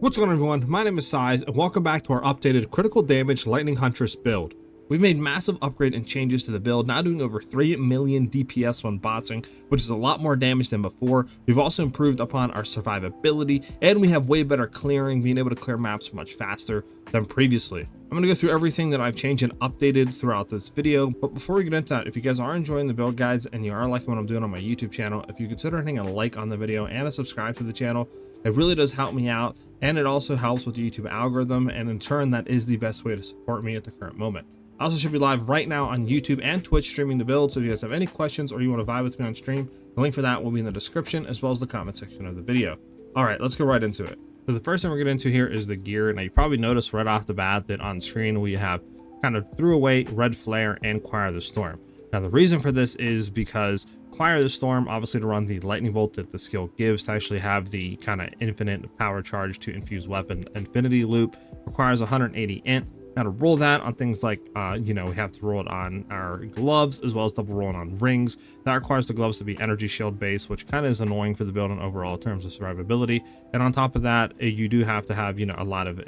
What's going on, everyone? My name is SiahZ, and welcome back to our updated critical damage lightning huntress build. We've made massive upgrade and changes to the build, now doing over 3 million DPS when bossing, which is a lot more damage than before. We've also improved upon our survivability, and we have way better clearing, being able to clear maps much faster than previously. I'm going to go through everything that I've changed and updated throughout this video, but before we get into that, if you guys are enjoying the build guides and you are liking what I'm doing on my YouTube channel, if you consider hitting a like on the video and a subscribe to the channel, it really does help me out, and it also helps with the YouTube algorithm, and in turn that is the best way to support me at the current moment. I also should be live right now on YouTube and Twitch streaming the build, so if you guys have any questions or you want to vibe with me on stream, the link for that will be in the description as well as the comment section of the video. Alright, let's go right into it. So the first thing we're getting into here is the gear. Now you probably noticed right off the bat that on screen we have kind of threw away Red Flare and Choir of the Storm. Now the reason for this is because Choir of the Storm, obviously to run the lightning bolt that the skill gives, to actually have the kind of infinite power charge to infuse weapon infinity loop, requires 180 int. Now to roll that on things like, we have to roll it on our gloves as well as double rolling on rings. That requires the gloves to be energy shield based, which kind of is annoying for the build in overall terms of survivability. And on top of that, you do have to have, a lot of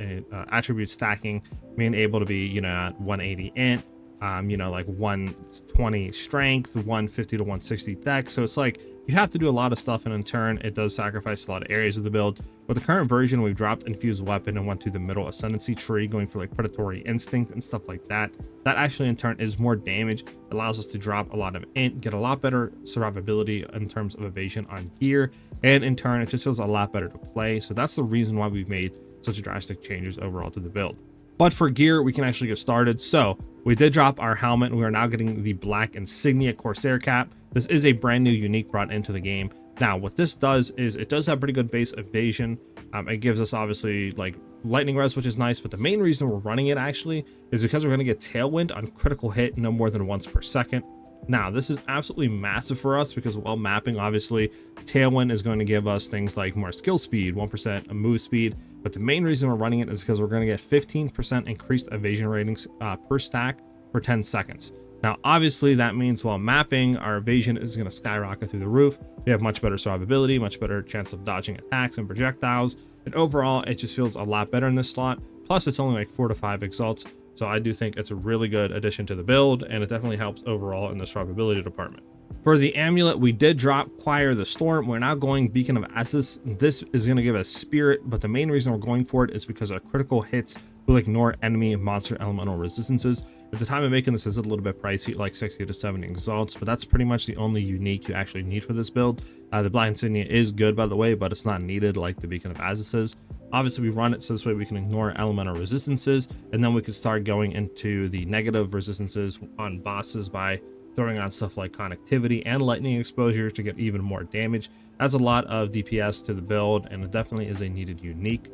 attribute stacking, being able to be, at 180 int. Like 120 strength, 150 to 160 dex. So it's like you have to do a lot of stuff, and in turn it does sacrifice a lot of areas of the build. With the current version, we've dropped infused weapon and went to the middle ascendancy tree, going for like predatory instinct and stuff like that. That actually in turn is more damage, allows us to drop a lot of int, get a lot better survivability in terms of evasion on gear, and in turn it just feels a lot better to play. So that's the reason why we've made such drastic changes overall to the build. But for gear, we can actually get started. So we did drop our helmet, and we are now getting the black insignia Corsair cap. This is a brand new unique brought into the game. Now what this does is it does have pretty good base evasion. It gives us obviously like lightning res, which is nice, but the main reason we're running it actually is because we're going to get tailwind on critical hit no more than once per second. Now this is absolutely massive for us because while mapping, obviously tailwind is going to give us things like more skill speed, 1% move speed, but the main reason we're running it is because we're going to get 15% increased evasion ratings per stack for 10 seconds. Now obviously that means while mapping, our evasion is going to skyrocket through the roof. We have much better survivability, much better chance of dodging attacks and projectiles, and overall it just feels a lot better in this slot. Plus it's only like 4 to 5 exalts, so I do think it's a really good addition to the build, and it definitely helps overall in the survivability department. For the amulet, we did drop Choir of the Storm. We're now going Beacon of Essus. This is going to give us spirit, but the main reason we're going for it is because our critical hits will ignore enemy and monster elemental resistances. At the time of making this is a little bit pricey, like 60 to 70 exalts, but that's pretty much the only unique you actually need for this build. The Black Insignia is good, by the way, but it's not needed like the Beacon of Essus is. Obviously we run it so this way we can ignore elemental resistances, and then we can start going into the negative resistances on bosses by throwing on stuff like connectivity and lightning exposure to get even more damage. Adds a lot of DPS to the build, and it definitely is a needed unique.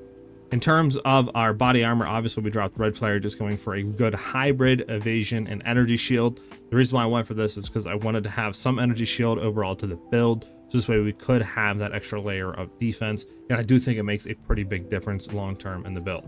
In terms of our body armor, obviously we dropped Red Flare, just going for a good hybrid evasion and energy shield. The reason why I went for this is because I wanted to have some energy shield overall to the build, so this way we could have that extra layer of defense, and I do think it makes a pretty big difference long term in the build.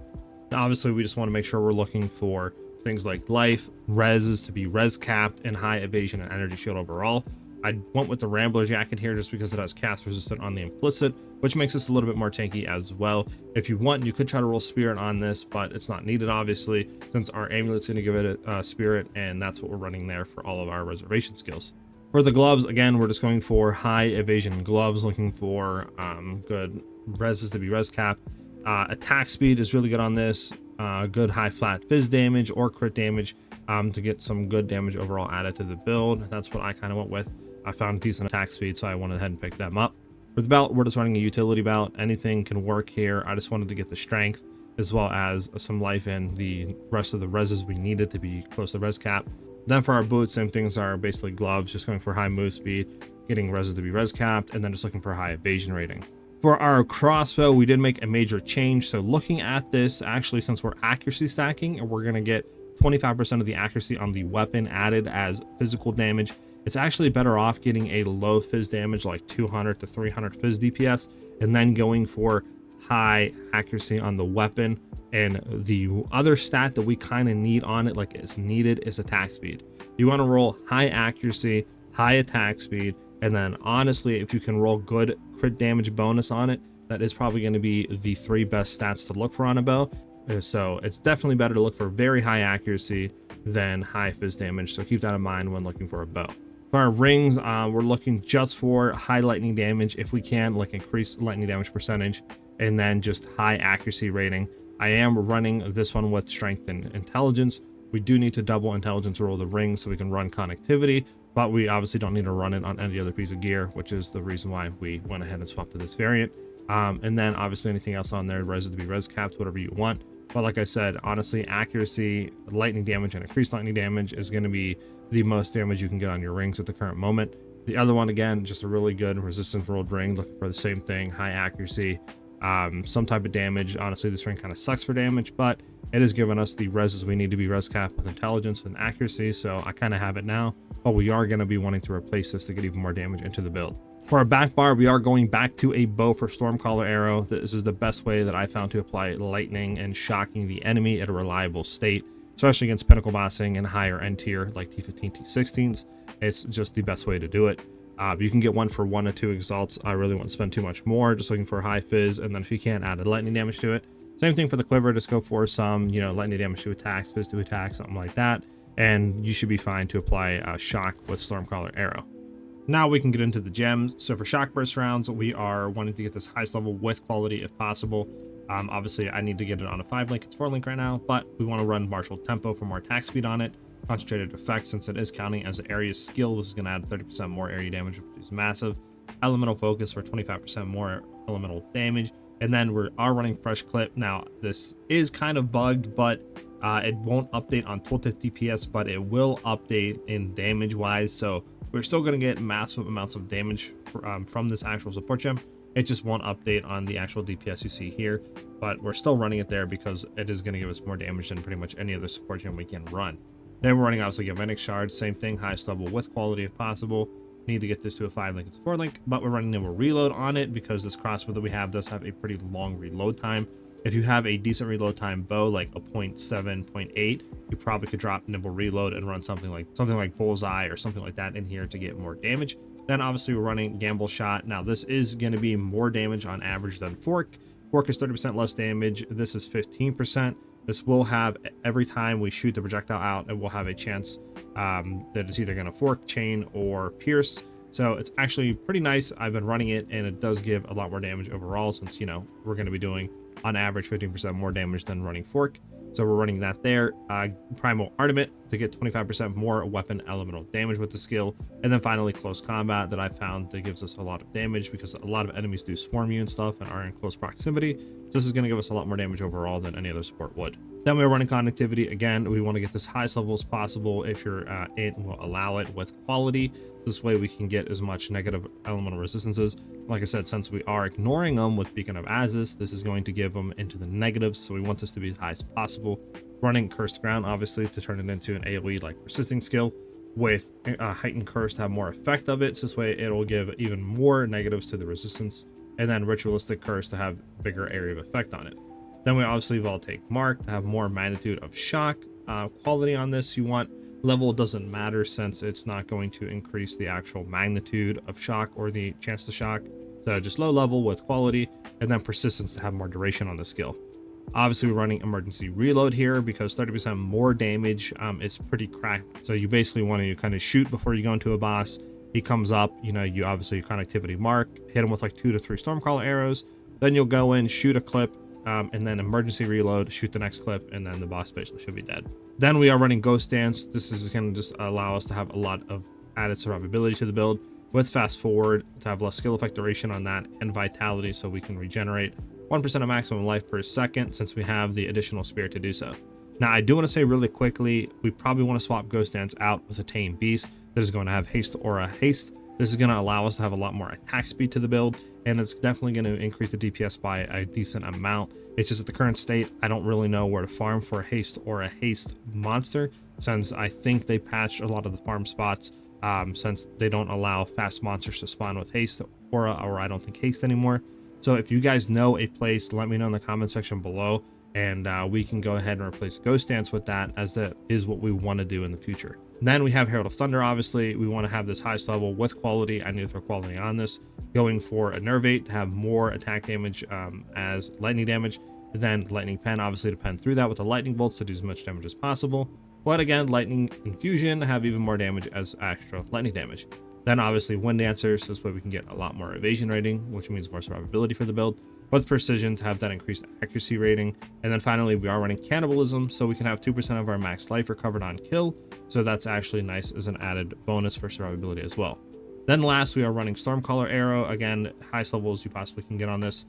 Now obviously we just want to make sure we're looking for things like life, reses to be res capped, and high evasion and energy shield overall. I went with the Rambler jacket here just because it has cast resistant on the implicit, which makes this a little bit more tanky as well. If you want, you could try to roll spirit on this, but it's not needed obviously, since our amulet's going to give it a spirit, and that's what we're running there for all of our reservation skills. For the gloves, again, we're just going for high evasion gloves, looking for good reses to be res cap. Attack speed is really good on this. Good high flat fizz damage or crit damage to get some good damage overall added to the build. That's what I kind of went with. I found decent attack speed, so I went ahead and picked them up. For the belt, we're just running a utility belt. Anything can work here. I just wanted to get the strength as well as some life and the rest of the reses we needed to be close to res cap. Then for our boots, same things are basically gloves, just going for high move speed, getting reses to be res capped, and then just looking for high evasion rating. For our crossbow, we did make a major change. So looking at this, actually, since we're accuracy stacking, and we're going to get 25% of the accuracy on the weapon added as physical damage, it's actually better off getting a low fizz damage like 200 to 300 fizz DPS, and then going for high accuracy on the weapon. And the other stat that we kind of need on it, like it's needed, is attack speed. You want to roll high accuracy, high attack speed, and then honestly, if you can roll good crit damage bonus on it, that is probably going to be the 3 best stats to look for on a bow. So it's definitely better to look for very high accuracy than high fizz damage. So keep that in mind when looking for a bow. For our rings, we're looking just for high lightning damage if we can, like increase lightning damage percentage, and then just high accuracy rating. I am running this one with strength and intelligence. We do need to double intelligence roll the ring so we can run connectivity, but we obviously don't need to run it on any other piece of gear, which is the reason why we went ahead and swapped to this variant. And then obviously anything else on there, res to be res capped, whatever you want. But like I said, honestly, accuracy, lightning damage, and increased lightning damage is going to be the most damage you can get on your rings at the current moment. The other one, again, just a really good resistance rolled ring, looking for the same thing, high accuracy, some type of damage. Honestly, this ring kind of sucks for damage, but it has given us the reses we need to be res capped with intelligence and accuracy, so I kind of have it now, but we are going to be wanting to replace this to get even more damage into the build. For our back bar, we are going back to a bow for Stormcaller arrow. This is the best way that I found to apply lightning and shocking the enemy at a reliable state, especially against pinnacle bossing and higher end tier like T15, T16s. It's just the best way to do it. You can get one for 1 or 2 exalts. I really won't spend too much more, just looking for high fizz, and then if you can't, add a lightning damage to it. Same thing for the quiver, just go for some, lightning damage to attacks, fizz to attacks, something like that, and you should be fine to apply shock with Stormcaller arrow. Now we can get into the gems. So for shock burst rounds, we are wanting to get this highest level with quality if possible. Obviously I need to get it on a 5 link, it's 4 link right now, but we want to run martial tempo for more attack speed on it. Concentrated effect, since it is counting as an area skill, this is going to add 30% more area damage, which is massive. Elemental focus for 25% more elemental damage, and then we are running fresh clip. Now this is kind of bugged, but it won't update on tooltip DPS, but it will update in damage wise, so we're still going to get massive amounts of damage from this actual support gem. It just won't update on the actual DPS you see here, but we're still running it there because it is going to give us more damage than pretty much any other support gem we can run. Then we're running obviously Galvanic Shards, same thing, highest level with quality if possible. Need to get this to a 5 link, it's a 4 link, but we're running Nimble Reload on it because this crossbow that we have does have a pretty long reload time. If you have a decent reload time bow, like a 0.7, 0.8, you probably could drop Nimble Reload and run something like Bullseye or something like that in here to get more damage. Then obviously we're running Gamble Shot. Now this is going to be more damage on average than Fork. Fork is 30% less damage. This is 15%. This will have, every time we shoot the projectile out, it will have a chance that it's either going to fork, chain, or pierce. So it's actually pretty nice. I've been running it, and it does give a lot more damage overall, since, we're going to be doing on average 15% more damage than running fork. So we're running that there. Primal Artimate to get 25% more weapon elemental damage with the skill. And then finally Close Combat, that I found that gives us a lot of damage because a lot of enemies do swarm you and stuff and are in close proximity. So this is going to give us a lot more damage overall than any other support would. Then we're running Connectivity. Again, we want to get this highest level as possible if your it will allow it with quality. This way we can get as much negative elemental resistances. Like I said, since we are ignoring them with Beacon of Aziz, this is going to give them into the negatives, so we want this to be as high as possible. Running Cursed Ground, obviously, to turn it into an AoE like persisting skill with heightened curse to have more effect of it, so this way it'll give even more negatives to the resistance, and then Ritualistic Curse to have bigger area of effect on it. Then we obviously Voltaic Mark to have more magnitude of shock. Quality on this, you want level doesn't matter, since it's not going to increase the actual magnitude of shock or the chance to shock. So just low level with quality, and then persistence to have more duration on the skill. Obviously we're running Emergency Reload here because 30% more damage is pretty cracked. So you basically want to kind of shoot before you go into a boss. He comes up, you obviously Connectivity Mark, hit him with like 2 to 3 Stormcaller arrows, then you'll go in, shoot a clip, and then Emergency Reload, shoot the next clip, and then the boss basically should be dead. Then we are running Ghost Dance. This is going to just allow us to have a lot of added survivability to the build with Fast Forward to have less skill effect duration on that, and Vitality, so we can regenerate 1% of maximum life per second since we have the additional Spirit to do so. Now I do want to say really quickly, we probably want to swap Ghost Dance out with a Tame Beast. This is going to have Haste Aura Haste. This is going to allow us to have a lot more attack speed to the build, and it's definitely going to increase the DPS by a decent amount. It's just at the current state, I don't really know where to farm for a Haste or a Haste monster, since I think they patched a lot of the farm spots, since they don't allow fast monsters to spawn with Haste Aura, or I don't think Haste anymore. So if you guys know a place, let me know in the comment section below and we can go ahead and replace Ghost Dance with that, as that is what we want to do in the future. Then we have Herald of Thunder. Obviously, we want to have this highest level with quality. I need to throw quality on this, going for a Nervate to have more attack damage as lightning damage. Then Lightning Pen, obviously, to pen through that with the Lightning Bolts to do as much damage as possible. But again, Lightning Infusion to have even more damage as extra lightning damage. Then obviously Wind Dancer, so this way we can get a lot more evasion rating, which means more survivability for the build. With Precision to have that increased accuracy rating. And then finally, we are running Cannibalism, so we can have 2% of our max life recovered on kill. So that's actually nice as an added bonus for survivability as well. Then last, we are running Stormcaller Arrow. Again, highest levels you possibly can get on this.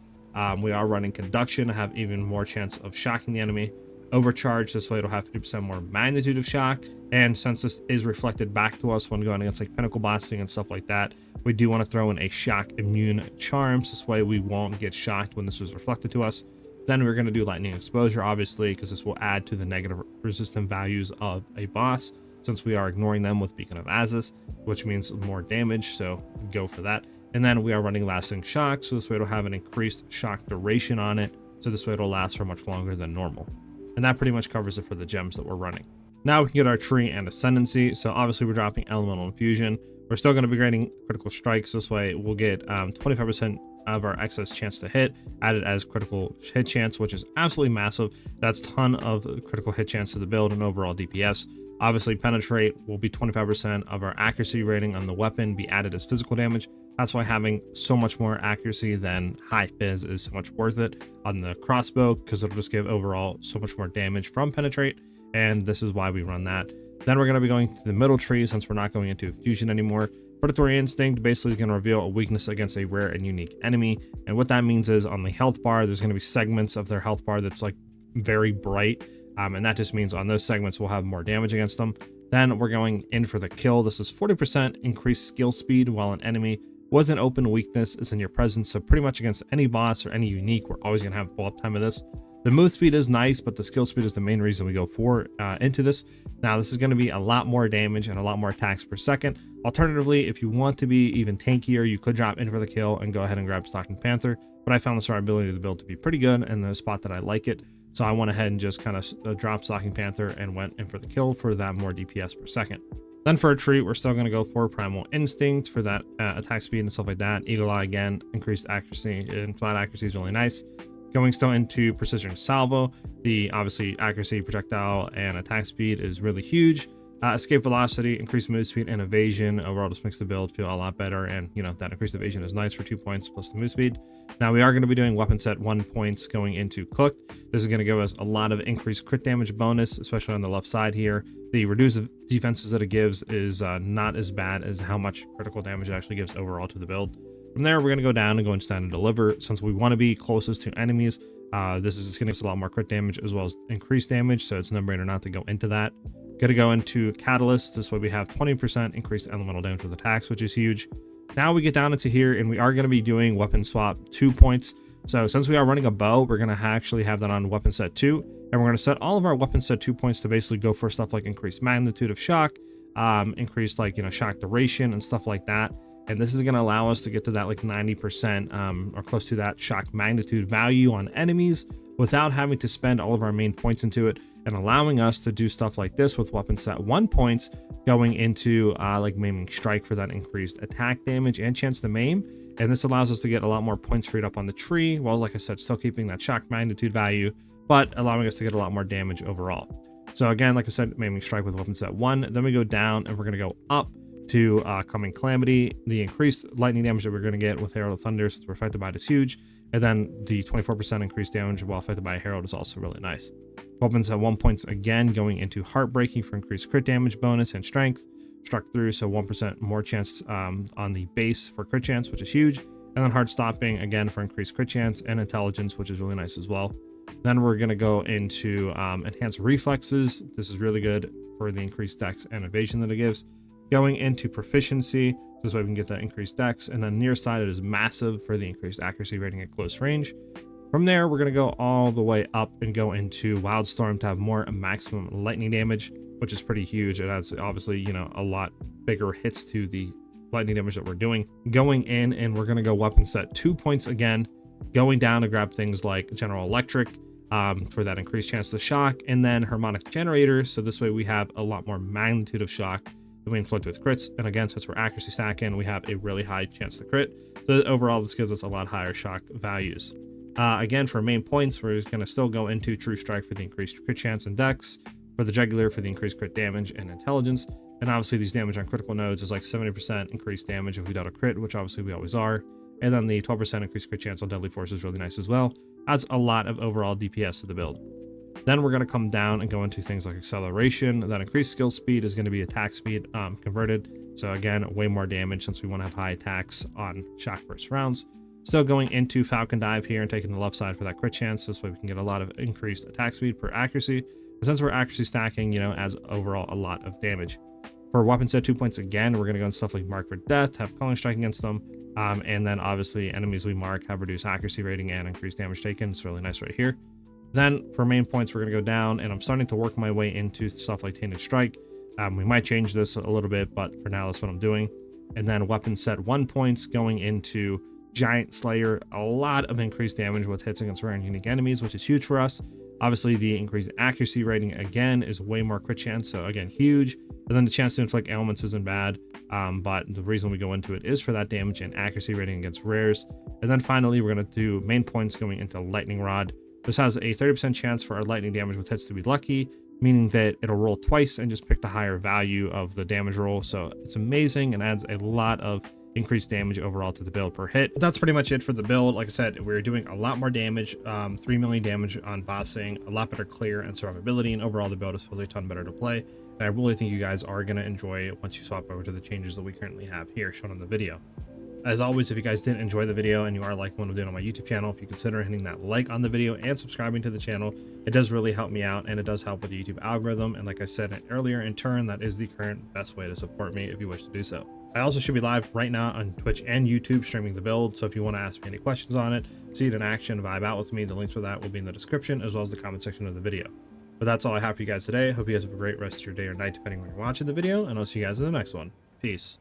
We are running Conduction to have even more chance of shocking the enemy. Overcharge, this way it'll have 50% more magnitude of shock, and since this is reflected back to us when going against like pinnacle blasting and stuff like that, we do want to throw in a shock immune charms. This way we won't get shocked when this is reflected to us. Then we're going to do lightning exposure, obviously, because this will add to the negative resistant values of a boss, since we are ignoring them with Beacon of Azus, which means more damage, so go for that. And then we are running lasting shock, so this way it'll have an increased shock duration on it, so this way it'll last for much longer than normal. And that pretty much covers it for the gems that we're running. Now we can get our tree and ascendancy. So obviously we're dropping elemental infusion. We're still going to be grading critical strikes. This way we'll get 25% of our excess chance to hit added as critical hit chance, which is absolutely massive. That's a ton of critical hit chance to the build and overall DPS. Obviously penetrate will be 25% of our accuracy rating on the weapon be added as physical damage. That's why having so much more accuracy than high fizz is so much worth it on the crossbow, because it'll just give overall so much more damage from penetrate, and this is why we run that. Then we're going to be going to the middle tree, since we're not going into fusion anymore. Predatory Instinct basically is going to reveal a weakness against a rare and unique enemy, and what that means is on the health bar, there's going to be segments of their health bar that's like very bright, and that just means on those segments we'll have more damage against them. Then we're going in for the kill. This is 40% increased skill speed while an enemy with an open weakness is in your presence, so pretty much against any boss or any unique, we're always going to have full uptime of this. The move speed is nice, but the skill speed is the main reason we go for into this. Now this is going to be a lot more damage and a lot more attacks per second. Alternatively, if you want to be even tankier, you could drop in for the kill and go ahead and grab Stalking Panther, but I found the survivability of the build to be pretty good and the spot that I like it, so I went ahead and just kind of dropped Stalking Panther and went in for the kill for that more DPS per second. Then for a treat, we're still going to go for Primal Instinct for that attack speed and stuff like that. Eagle Eye again, increased accuracy, and flat accuracy is really nice. Going still into Precision Salvo, the obviously accuracy, projectile, and attack speed is really huge. Escape velocity, increased move speed, and evasion overall just makes the build feel a lot better, and you know that increased evasion is nice for 2 points plus the move speed. Now we are going to be doing weapon set 1 points going into Cooked. This is going to give us a lot of increased crit damage bonus, especially on the left side here. The reduced defenses that it gives is not as bad as how much critical damage it actually gives overall to the build. From there, we're going to go down and go into Stand and Deliver. Since we want to be closest to enemies, this is just going to give us a lot more crit damage as well as increased damage, so it's no-brainer not to go into that. Going to go into Catalyst. This way we have 20% increased elemental damage with attacks, which is huge. Now we get down into here, and we are going to be doing Weapon Swap 2 points. So since we are running a bow, we're going to actually have that on Weapon Set 2, and we're going to set all of our Weapon Set 2 points to basically go for stuff like increased magnitude of shock, increased like, shock duration and stuff like that. And this is going to allow us to get to that like 90% or close to that shock magnitude value on enemies without having to spend all of our main points into it, and allowing us to do stuff like this with Weapon Set 1 points going into like Maiming Strike for that increased attack damage and chance to maim. And this allows us to get a lot more points freed up on the tree, while like I said, still keeping that shock magnitude value, but allowing us to get a lot more damage overall. So again, like I said, Maiming Strike with Weapon Set 1, then we go down and we're going to go up to Coming Calamity. The increased lightning damage that we're going to get with Herald of Thunder, since we're affected by it, is huge, and then the 24% increased damage while affected by a Herald is also really nice. Weapons at 1 points again going into Heartbreaking for increased crit damage bonus and strength. Struck through, so 1% more chance on the base for crit chance, which is huge. And then Hard Stopping again for increased crit chance and intelligence, which is really nice as well. Then we're going to go into Enhanced Reflexes. This is really good for the increased dex and evasion that it gives. Going into Proficiency, this way we can get that increased dex, and then Near Sighted is massive for the increased accuracy rating at close range. From there, we're going to go all the way up and go into Wildstorm to have more maximum lightning damage, which is pretty huge. It adds obviously, a lot bigger hits to the lightning damage that we're doing. Going in, and we're going to go Weapon Set 2 points again, going down to grab things like General Electric. for that increased chance to shock, and then harmonic generator, so this way we have a lot more magnitude of shock than we inflict with crits. And again, since we're accuracy stacking, we have a really high chance to crit, so overall this gives us a lot higher shock values. Again, for main points, we're going to still go into True Strike for the increased crit chance and dex, for the Jugular for the increased crit damage and intelligence, and obviously these damage on critical nodes is like 70% increased damage if we dealt a crit, which obviously we always are, and then the 12% increased crit chance on Deadly Force is really nice as well. Adds a lot of overall DPS to the build. Then we're going to come down and go into things like acceleration. That increased skill speed is going to be attack speed converted, so again, way more damage since we want to have high attacks on shock burst rounds. Still going into Falcon Dive here and taking the left side for that crit chance. This way we can get a lot of increased attack speed per accuracy. But since we're accuracy stacking, you know, adds overall a lot of damage. For weapon set 2 points again, we're going to go into stuff like Mark for Death, have Calling Strike against them. And then obviously enemies we mark have reduced accuracy rating and increased damage taken. It's really nice right here. Then for main points, we're going to go down, and I'm starting to work my way into stuff like Tainted Strike. We might change this a little bit, but for now, that's what I'm doing. And then weapon set 1 points going into Giant Slayer, a lot of increased damage with hits against rare and unique enemies, which is huge for us. Obviously, the increased accuracy rating again is way more crit chance, so again, huge. And then the chance to inflict ailments isn't bad, but the reason we go into it is for that damage and accuracy rating against rares. And then finally, we're going to do main points going into Lightning Rod. This has a 30% chance for our lightning damage with hits to be lucky, meaning that it'll roll twice and just pick the higher value of the damage roll. So it's amazing and adds a lot of increased damage overall to the build per hit. But that's pretty much it for the build. Like I said, we're doing a lot more damage, 3 million damage on bossing, a lot better clear and survivability, and overall the build is feels a ton better to play. And I really think you guys are going to enjoy it once you swap over to the changes that we currently have here shown on the video. As always, if you guys didn't enjoy the video and you are liking what I'm doing on my YouTube channel, if you consider hitting that like on the video and subscribing to the channel, it does really help me out, and it does help with the YouTube algorithm. And like I said earlier, in turn, that is the current best way to support me if you wish to do so. I also should be live right now on Twitch and YouTube streaming the build, so if you want to ask me any questions on it, see it in action, vibe out with me, the links for that will be in the description as well as the comment section of the video. But that's all I have for you guys today. Hope you guys have a great rest of your day or night depending on when you're watching the video, and I'll see you guys in the next one. Peace.